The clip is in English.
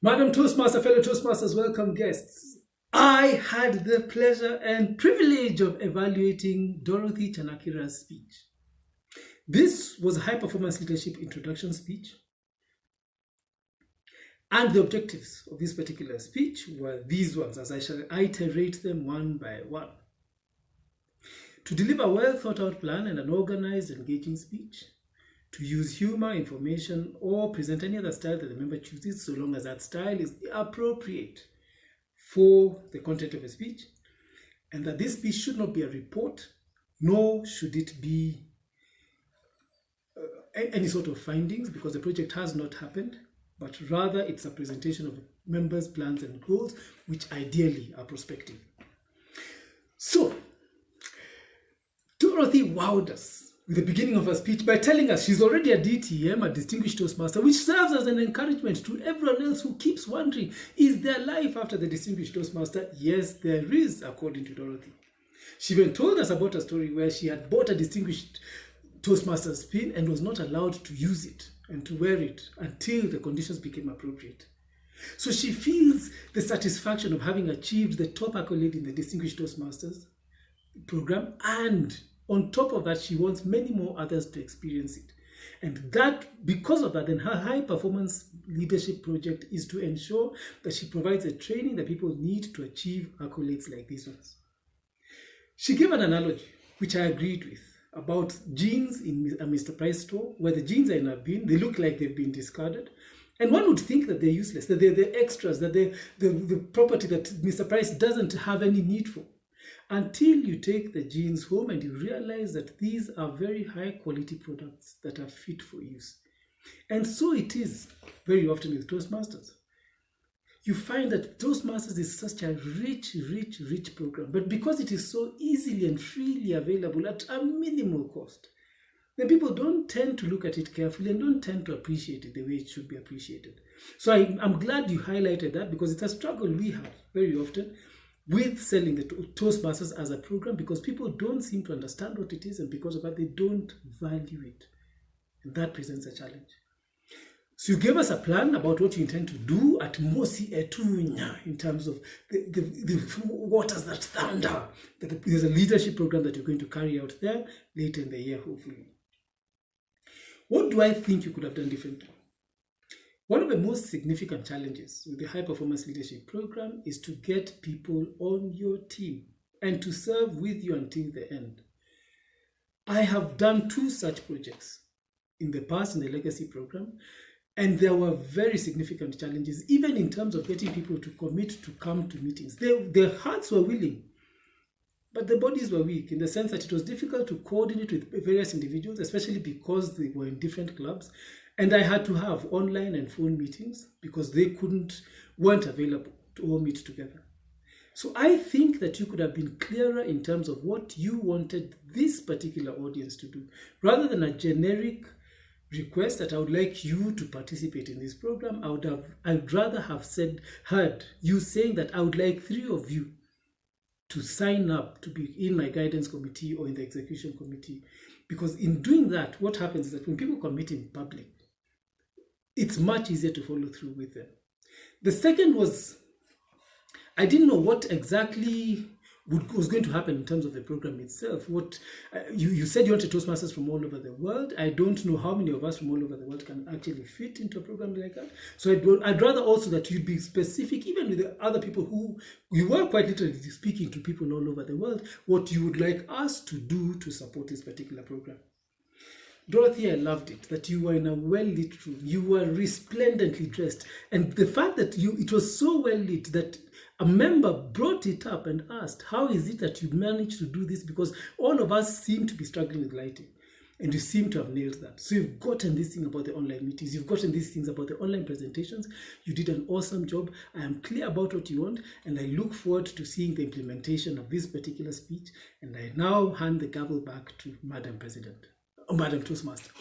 Madam Toastmaster, fellow Toastmasters, welcome guests. I had the pleasure and privilege of evaluating Dorothy Chanakira's speech. This was a high-performance leadership introduction speech. And the objectives of this particular speech were these ones, as I shall iterate them one by one. To deliver a well-thought-out plan and an organized, engaging speech. To use humor, information, or present any other style that the member chooses, so long as that style is appropriate for the content of a speech. And that this speech should not be a report, nor should it be any sort of findings, because the project has not happened, but rather it's a presentation of members' plans and goals, which ideally are prospective. So, Dorothy wowed us with the beginning of her speech by telling us she's already a DTM, a Distinguished Toastmaster, which serves as an encouragement to everyone else who keeps wondering, is there life after the Distinguished Toastmaster? Yes, there is, according to Dorothy. She even told us about a story where she had bought a Distinguished Toastmaster's pin and was not allowed to use it and to wear it until the conditions became appropriate. So she feels the satisfaction of having achieved the top accolade in the Distinguished Toastmasters program, and on top of that, she wants many more others to experience it. And that, because of that, then her high-performance leadership project is to ensure that she provides the training that people need to achieve accolades like these ones. She gave an analogy, which I agreed with, about jeans in a Mr. Price store, where the jeans are in a bin, they look like they've been discarded. And one would think that they're useless, that they're the extras, that they're the property that Mr. Price doesn't have any need for. Until you take the jeans home and you realize that these are very high quality products that are fit for use. And so it is very often with Toastmasters. You find that Toastmasters is such a rich program, but because it is so easily and freely available at a minimal cost, then people don't tend to look at it carefully and don't tend to appreciate it the way it should be appreciated. So I'm glad you highlighted that, because it's a struggle we have very often with selling the Toastmasters as a program, because people don't seem to understand what it is, and because of that, they don't value it. And that presents a challenge. So you gave us a plan about what you intend to do at Mosi Etunya in terms of the waters that thunder. There's a leadership program that you're going to carry out there later in the year, hopefully. What do I think you could have done differently? One of the most significant challenges with the High Performance Leadership Program is to get people on your team and to serve with you until the end. I have done 2 such projects in the past in the Legacy Program, and there were very significant challenges, even in terms of getting people to commit to come to meetings. Their hearts were willing, but the bodies were weak, in the sense that it was difficult to coordinate with various individuals, especially because they were in different clubs. And I had to have online and phone meetings because they weren't available to all meet together. So I think that you could have been clearer in terms of what you wanted this particular audience to do, rather than a generic request that I would like you to participate in this program. I'd rather have heard you saying that I would like 3 of you to sign up to be in my guidance committee or in the execution committee. Because in doing that, what happens is that when people commit in public, it's much easier to follow through with them. The second was, I didn't know what exactly was going to happen in terms of the program itself. You said you wanted Toastmasters from all over the world. I don't know how many of us from all over the world can actually fit into a program like that. So I'd rather also that you'd be specific, even with the other people who you were quite literally speaking to people all over the world, what you would like us to do to support this particular program. Dorothy, I loved it, that you were in a well-lit room. You were resplendently dressed. And the fact that it was so well-lit that a member brought it up and asked, how is it that you managed to do this? Because all of us seem to be struggling with lighting. And you seem to have nailed that. So you've gotten this thing about the online meetings. You've gotten these things about the online presentations. You did an awesome job. I am clear about what you want. And I look forward to seeing the implementation of this particular speech. And I now hand the gavel back to Madam President. Madam Toastmaster.